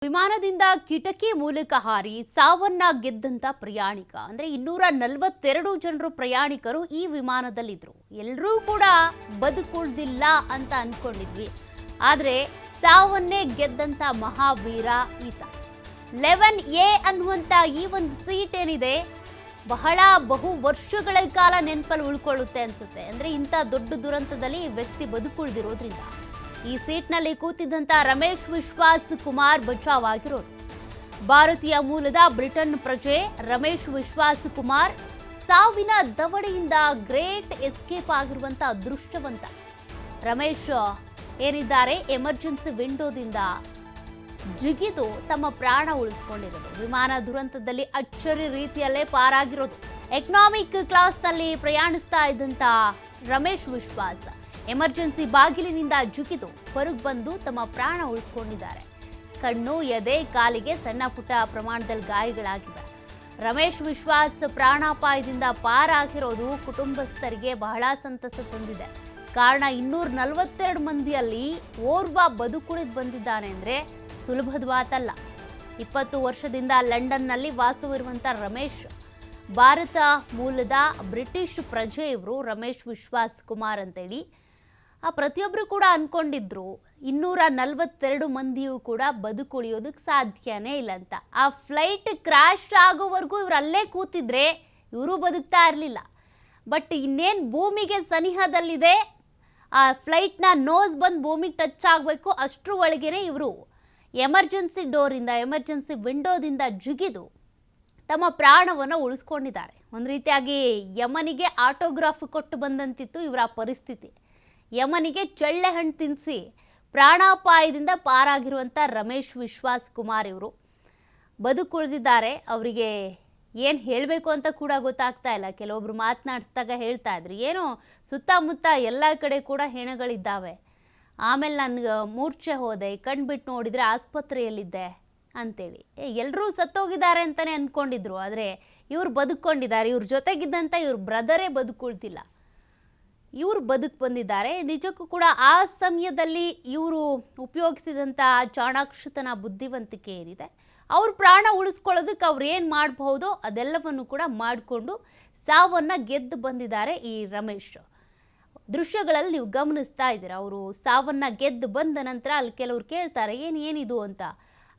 ವಿಮಾನದಿಂದ ಕಿಟಕಿ ಮೂಲಕ ಹಾರಿ ಸಾವನ್ನ ಗೆದ್ದಂತ ಪ್ರಯಾಣಿಕ ಅಂದ್ರೆ 242 ಜನರು ಪ್ರಯಾಣಿಕರು ಈ ವಿಮಾನದಲ್ಲಿದ್ರು. ಎಲ್ಲರೂ ಕೂಡ ಬದುಕುಳಿದಿಲ್ಲ ಅಂತ ಅನ್ಕೊಂಡಿದ್ವಿ. ಆದ್ರೆ ಸಾವನ್ನೇ ಗೆದ್ದಂತ ಮಹಾವೀರ ಈತ. 11A ಅನ್ನುವಂತ ಈ ಒಂದು ಸೀಟ್ ಏನಿದೆ ಬಹು ವರ್ಷಗಳ ಕಾಲ ನೆನಪಲ್ಲಿ ಉಳ್ಕೊಳ್ಳುತ್ತೆ ಅನ್ಸುತ್ತೆ. ಅಂದ್ರೆ ಇಂಥ ದೊಡ್ಡ ದುರಂತದಲ್ಲಿ ಈ ವ್ಯಕ್ತಿ ಬದುಕುಳಿದಿರೋದ್ರಿಂದ ಈ ಸೀಟ್ನಲ್ಲಿ ಕೂತಿದ್ದಂತ ರಮೇಶ್ ವಿಶ್ವಾಸ್ ಕುಮಾರ್ ಬಚಾವ್ ಆಗಿರೋದು. ಭಾರತೀಯ ಮೂಲದ ಬ್ರಿಟನ್ ಪ್ರಜೆ ರಮೇಶ್ ವಿಶ್ವಾಸ್ ಕುಮಾರ್ ಸಾವಿನ ದವಡೆಯಿಂದ ಗ್ರೇಟ್ ಎಸ್ಕೇಪ್ ಆಗಿರುವಂತ ಅದೃಷ್ಟವಂತ. ರಮೇಶ್ ಏನಿದ್ದಾರೆ ಎಮರ್ಜೆನ್ಸಿ ವಿಂಡೋದಿಂದ ಜಿಗಿದು ತಮ್ಮ ಪ್ರಾಣ ಉಳಿಸಿಕೊಂಡಿರೋದು. ವಿಮಾನ ದುರಂತದಲ್ಲಿ ಅಚ್ಚರಿ ರೀತಿಯಲ್ಲೇ ಪಾರಾಗಿರೋದು. ಎಕನಾಮಿಕ್ ಕ್ಲಾಸ್ನಲ್ಲಿ ಪ್ರಯಾಣಿಸ್ತಾ ಇದ್ದಂತ ರಮೇಶ್ ವಿಶ್ವಾಸ್ ಎಮರ್ಜೆನ್ಸಿ ಬಾಗಿಲಿನಿಂದ ಜಿಗಿದು ಹೊರಗೆ ಬಂದು ತಮ್ಮ ಪ್ರಾಣ ಉಳಿಸಿಕೊಂಡಿದ್ದಾರೆ. ಕಣ್ಣು, ಎದೆ, ಕಾಲಿಗೆ ಸಣ್ಣ ಪುಟ್ಟ ಪ್ರಮಾಣದಲ್ಲಿ ಗಾಯಗಳಾಗಿವೆ. ರಮೇಶ್ ವಿಶ್ವಾಸ್ ಪ್ರಾಣಾಪಾಯದಿಂದ ಪಾರಾಗಿರೋದು ಕುಟುಂಬಸ್ಥರಿಗೆ ಬಹಳ ಸಂತಸ ತಂದಿದೆ. ಕಾರಣ 242 ಮಂದಿಯಲ್ಲಿ ಓರ್ವ ಬದುಕುಳಿದು ಬಂದಿದ್ದಾನೆ ಅಂದ್ರೆ ಸುಲಭದ ಮಾತಲ್ಲ. 20 ವರ್ಷದಿಂದ ಲಂಡನ್ನಲ್ಲಿ ವಾಸವಿರುವಂಥ ರಮೇಶ್ ಭಾರತ ಮೂಲದ ಬ್ರಿಟಿಷ್ ಪ್ರಜೆ. ಇವರು ರಮೇಶ್ ವಿಶ್ವಾಸ್ ಕುಮಾರ್ ಅಂತೇಳಿ ಪ್ರತಿಯೊಬ್ಬರು ಕೂಡ ಅನ್ಕೊಂಡಿದ್ರು 242 ಮಂದಿಯೂ ಕೂಡ ಬದುಕುಳಿಯೋದಕ್ಕೆ ಸಾಧ್ಯನೇ ಇಲ್ಲ ಅಂತ. ಆ ಫ್ಲೈಟ್ ಕ್ರ್ಯಾಶ್ ಆಗೋವರೆಗೂ ಇವ್ರು ಅಲ್ಲೇ ಕೂತಿದ್ರೆ ಇವರು ಬದುಕ್ತಾ ಇರಲಿಲ್ಲ. ಬಟ್ ಇನ್ನೇನು ಭೂಮಿಗೆ ಸನಿಹದಲ್ಲಿದೆ, ಆ ಫ್ಲೈಟ್ನ ನೋಸ್ ಬಂದು ಭೂಮಿಗೆ ಟಚ್ ಆಗಬೇಕು, ಅಷ್ಟರ ಒಳಗೇನೆ ಇವರು ಎಮರ್ಜೆನ್ಸಿ ವಿಂಡೋದಿಂದ ಜಿಗಿದು ತಮ್ಮ ಪ್ರಾಣವನ್ನು ಉಳಿಸ್ಕೊಂಡಿದ್ದಾರೆ. ಒಂದು ರೀತಿಯಾಗಿ ಯಮನಿಗೆ ಆಟೋಗ್ರಾಫ್ ಕೊಟ್ಟು ಬಂದಂತಿತ್ತು ಇವರ ಪರಿಸ್ಥಿತಿ. ಯಮನಿಗೆ ಚಳ್ಳೆ ಹಣ್ಣು ತಿನ್ನಿಸಿ ಪ್ರಾಣಾಪಾಯದಿಂದ ಪಾರಾಗಿರುವಂಥ ರಮೇಶ್ ವಿಶ್ವಾಸ್ ಕುಮಾರ್ ಇವರು ಬದುಕುಳಿದಿದ್ದಾರೆ. ಅವರಿಗೆ ಏನು ಹೇಳಬೇಕು ಅಂತ ಕೂಡ ಗೊತ್ತಾಗ್ತಾ ಇಲ್ಲ. ಕೆಲವೊಬ್ರು ಮಾತನಾಡಿಸಿದಾಗ ಹೇಳ್ತಾ ಇದ್ರು, ಏನೋ ಸುತ್ತಮುತ್ತ ಎಲ್ಲ ಕಡೆ ಕೂಡ ಹೆಣಗಳಿದ್ದಾವೆ, ಆಮೇಲೆ ನನಗೆ ಮೂರ್ಛೆ ಹೋದೆ, ಕಣ್ಬಿಟ್ಟು ನೋಡಿದರೆ ಆಸ್ಪತ್ರೆಯಲ್ಲಿದ್ದೆ ಅಂತೇಳಿ. ಎಲ್ಲರೂ ಸತ್ತೋಗಿದ್ದಾರೆ ಅಂತಲೇ ಅಂದ್ಕೊಂಡಿದ್ರು. ಆದರೆ ಇವ್ರು ಬದುಕೊಂಡಿದ್ದಾರೆ. ಇವ್ರ ಜೊತೆಗಿದ್ದಂಥ ಇವ್ರ ಬ್ರದರೇ ಬದುಕುಳ್ತಿಲ್ಲ, ಇವರು ಬದುಕು ಬಂದಿದ್ದಾರೆ. ನಿಜಕ್ಕೂ ಕೂಡ ಆ ಸಮಯದಲ್ಲಿ ಇವರು ಉಪಯೋಗಿಸಿದಂಥ ಚಾಣಾಕ್ಷತನ, ಬುದ್ಧಿವಂತಿಕೆ ಏನಿದೆ, ಅವ್ರ ಪ್ರಾಣ ಉಳಿಸ್ಕೊಳ್ಳೋದಕ್ಕೆ ಅವ್ರು ಏನು ಮಾಡಬಹುದೋ ಅದೆಲ್ಲವನ್ನು ಕೂಡ ಮಾಡಿಕೊಂಡು ಸಾವನ್ನು ಗೆದ್ದು ಬಂದಿದ್ದಾರೆ ಈ ರಮೇಶ್. ದೃಶ್ಯಗಳಲ್ಲಿ ನೀವು ಗಮನಿಸ್ತಾ ಇದ್ದೀರಾ. ಅವರು ಸಾವನ್ನು ಗೆದ್ದು ಬಂದ ನಂತರ ಅಲ್ಲಿ ಕೆಲವ್ರು ಕೇಳ್ತಾರೆ ಏನಿದು ಅಂತ.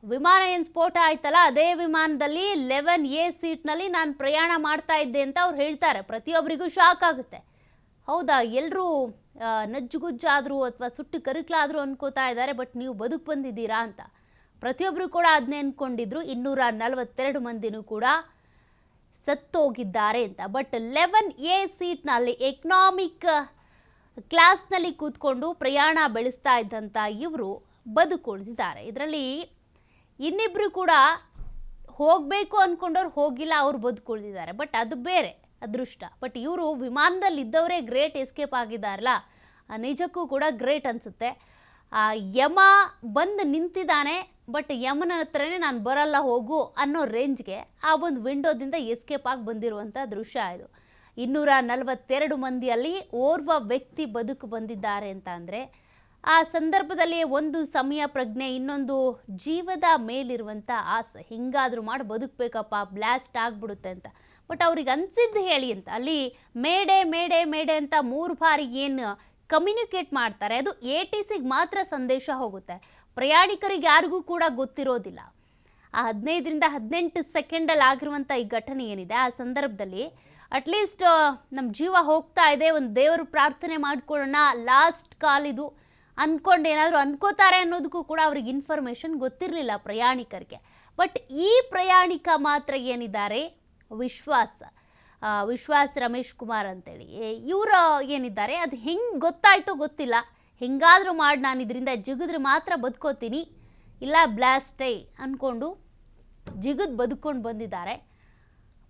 ವಿಮಾನ ಏನು ಸ್ಫೋಟ ಆಯ್ತಲ್ಲ, ಅದೇ ವಿಮಾನದಲ್ಲಿ 11A ಸೀಟ್ನಲ್ಲಿ ನಾನು ಪ್ರಯಾಣ ಮಾಡ್ತಾ ಇದ್ದೆ ಅಂತ ಅವ್ರು ಹೇಳ್ತಾರೆ. ಪ್ರತಿಯೊಬ್ಬರಿಗೂ ಶಾಕ್ ಆಗುತ್ತೆ. ಹೌದಾ, ಎಲ್ಲರೂ ನಜ್ಜುಗುಜ್ಜಾದರೂ ಅಥವಾ ಸುಟ್ಟು ಕರಕಲಾದರೂ ಅನ್ಕೋತಾ ಇದ್ದಾರೆ, ಬಟ್ ನೀವು ಬದುಕು ಬಂದಿದ್ದೀರಾ ಅಂತ. ಪ್ರತಿಯೊಬ್ಬರು ಕೂಡ ಅದನ್ನೇ ಅಂದ್ಕೊಂಡಿದ್ರು. 242 ಮಂದಿನೂ ಕೂಡ ಸತ್ತೋಗಿದ್ದಾರೆ ಅಂತ. ಬಟ್ 11A ಸೀಟ್ನಲ್ಲಿ ಎಕನಾಮಿಕ್ ಕ್ಲಾಸ್ನಲ್ಲಿ ಕೂತ್ಕೊಂಡು ಪ್ರಯಾಣ ಬೆಳೆಸ್ತಾ ಇದ್ದಂಥ ಇವರು ಬದುಕುಳಿಸಿದ್ದಾರೆ. ಇದರಲ್ಲಿ ಇನ್ನಿಬ್ಬರು ಕೂಡ ಹೋಗಬೇಕು ಅಂದ್ಕೊಂಡವ್ರು ಹೋಗಿಲ್ಲ, ಅವ್ರು ಬದುಕುಳಿದಿದ್ದಾರೆ. ಬಟ್ ಅದು ಬೇರೆ ಅದೃಷ್ಟ. ಬಟ್ ಇವರು ವಿಮಾನದಲ್ಲಿದ್ದವರೇ ಗ್ರೇಟ್ ಎಸ್ಕೇಪ್ ಆಗಿದ್ದಾರಲ್ಲ, ನಿಜಕ್ಕೂ ಕೂಡ ಗ್ರೇಟ್ ಅನಿಸುತ್ತೆ. ಯಮ ಬಂದು ನಿಂತಿದ್ದಾನೆ, ಬಟ್ ಯಮನ ಹತ್ರನೇ ನಾನು ಬರಲ್ಲ ಹೋಗು ಅನ್ನೋ ರೇಂಜ್ಗೆ ಆ ಒಂದು ವಿಂಡೋದಿಂದ ಎಸ್ಕೇಪ್ ಆಗಿ ಬಂದಿರುವಂಥ ದೃಶ್ಯ ಇದು. 242 ಮಂದಿಯಲ್ಲಿ ಓರ್ವ ವ್ಯಕ್ತಿ ಬದುಕು ಬಂದಿದ್ದಾರೆ ಅಂತ ಅಂದರೆ ಆ ಸಂದರ್ಭದಲ್ಲಿ ಒಂದು ಸಮಯ ಪ್ರಜ್ಞೆ, ಇನ್ನೊಂದು ಜೀವದ ಮೇಲಿರುವಂಥ ಆಸೆ, ಹಿಂಗಾದರೂ ಮಾಡಿ ಬದುಕಬೇಕಪ್ಪ, ಬ್ಲಾಸ್ಟ್ ಆಗಿಬಿಡುತ್ತೆ ಅಂತ. ಬಟ್ ಅವ್ರಿಗೆ ಅನಿಸಿದ್ದು ಹೇಳಿ ಅಂತ ಅಲ್ಲಿ ಮೇಡೆ ಮೇಡೆ ಮೇಡೆ ಅಂತ 3 ಬಾರಿ ಏನು ಕಮ್ಯುನಿಕೇಟ್ ಮಾಡ್ತಾರೆ, ಅದು ATCಗೆ ಮಾತ್ರ ಸಂದೇಶ ಹೋಗುತ್ತೆ. ಪ್ರಯಾಣಿಕರಿಗೆ ಯಾರಿಗೂ ಕೂಡ ಗೊತ್ತಿರೋದಿಲ್ಲ. ಆ 15ರಿಂದ 18 ಸೆಕೆಂಡಲ್ಲಿ ಆಗಿರುವಂಥ ಈ ಘಟನೆ ಏನಿದೆ, ಆ ಸಂದರ್ಭದಲ್ಲಿ ಅಟ್ಲೀಸ್ಟ್ ನಮ್ಮ ಜೀವ ಹೋಗ್ತಾ ಇದೆ, ಒಂದು ದೇವರು ಪ್ರಾರ್ಥನೆ ಮಾಡ್ಕೊಳ್ಳೋಣ, ಲಾಸ್ಟ್ ಕಾಲ್ ಇದು ಅಂದ್ಕೊಂಡು ಏನಾದರೂ ಅನ್ಕೋತಾರೆ ಅನ್ನೋದಕ್ಕೂ ಕೂಡ ಅವ್ರಿಗೆ ಇನ್ಫಾರ್ಮೇಷನ್ ಗೊತ್ತಿರಲಿಲ್ಲ ಪ್ರಯಾಣಿಕರಿಗೆ. ಬಟ್ ಈ ಪ್ರಯಾಣಿಕ ಮಾತ್ರ ಏನಿದ್ದಾರೆ ವಿಶ್ವಾಸ್ ರಮೇಶ್ ಕುಮಾರ್ ಅಂತೇಳಿ ಇವರು ಏನಿದ್ದಾರೆ, ಅದು ಹೆಂಗೆ ಗೊತ್ತಾಯ್ತೋ ಗೊತ್ತಿಲ್ಲ, ಹೆಂಗಾದರೂ ಮಾಡಿ ನಾನು ಇದರಿಂದ ಜಿಗಿದ್ರೆ ಮಾತ್ರ ಬದುಕೋತೀನಿ, ಇಲ್ಲ ಬ್ಲಾಸ್ಟೇ ಅಂದ್ಕೊಂಡು ಜಿಗಿದು ಬದುಕೊಂಡು ಬಂದಿದ್ದಾರೆ.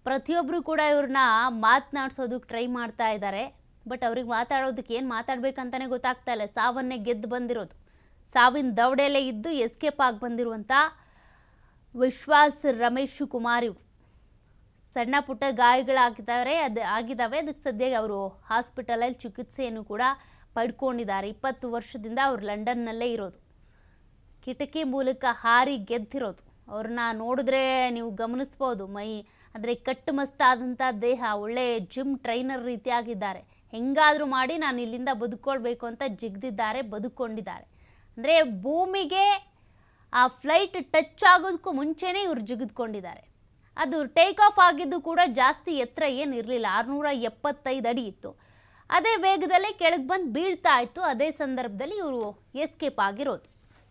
ಪ್ರತಿಯೊಬ್ಬರು ಕೂಡ ಇವ್ರನ್ನ ಮಾತನಾಡ್ಸೋದಕ್ಕೆ ಟ್ರೈ ಮಾಡ್ತಾ ಇದ್ದಾರೆ. ಬಟ್ ಅವ್ರಿಗೆ ಮಾತಾಡೋದಕ್ಕೆ ಏನು ಮಾತಾಡಬೇಕಂತಲೇ ಗೊತ್ತಾಗ್ತಾ ಇಲ್ಲ. ಸಾವನ್ನೇ ಗೆದ್ದು ಬಂದಿರೋದು, ಸಾವಿನ ದವಡೆಯಲ್ಲೇ ಇದ್ದು ಎಸ್ಕೇಪ್ ಆಗಿ ಬಂದಿರುವಂಥ ವಿಶ್ವಾಸ್ ರಮೇಶ್ ಕುಮಾರ್ ಇವರು. ಸಣ್ಣ ಪುಟ್ಟ ಗಾಯಗಳಾಗಿದ್ದಾವೆ, ಅದಕ್ಕೆ ಸದ್ಯ ಅವರು ಹಾಸ್ಪಿಟಲಲ್ಲಿ ಚಿಕಿತ್ಸೆಯನ್ನು ಕೂಡ ಪಡ್ಕೊಂಡಿದ್ದಾರೆ. 20 ವರ್ಷದಿಂದ ಅವರು ಲಂಡನ್ನಲ್ಲೇ ಇರೋದು. ಕಿಟಕಿ ಮೂಲಕ ಹಾರಿ ಗೆದ್ದಿರೋದು. ಅವ್ರನ್ನ ನೋಡಿದ್ರೆ ನೀವು ಗಮನಿಸ್ಬೋದು, ಮೈ ಅಂದರೆ ಕಟ್ಟುಮಸ್ತಾದಂಥ ದೇಹ, ಒಳ್ಳೆ ಜಿಮ್ ಟ್ರೈನರ್ ರೀತಿಯಾಗಿದ್ದಾರೆ. ಹೆಂಗಾದರೂ ಮಾಡಿ ನಾನು ಇಲ್ಲಿಂದ ಬದುಕೊಳ್ಬೇಕು ಅಂತ ಜಿಗ್ದಿದ್ದಾರೆ, ಬದುಕೊಂಡಿದ್ದಾರೆ. ಅಂದರೆ ಭೂಮಿಗೆ ಆ ಫ್ಲೈಟ್ ಟಚ್ ಆಗೋದಕ್ಕೂ ಮುಂಚೆನೇ ಇವ್ರು ಜಿಗಿದುಕೊಂಡಿದ್ದಾರೆ. ಅದು ಟೇಕ್ ಆಫ್ ಆಗಿದ್ದು ಕೂಡ ಜಾಸ್ತಿ ಎತ್ತರ ಏನಿರಲಿಲ್ಲ, 675 ಅಡಿ ಇತ್ತು. ಅದೇ ವೇಗದಲ್ಲೇ ಕೆಳಗೆ ಬಂದು ಬೀಳ್ತಾ ಇತ್ತು. ಅದೇ ಸಂದರ್ಭದಲ್ಲಿ ಇವರು ಎಸ್ಕೇಪ್ ಆಗಿರೋದು.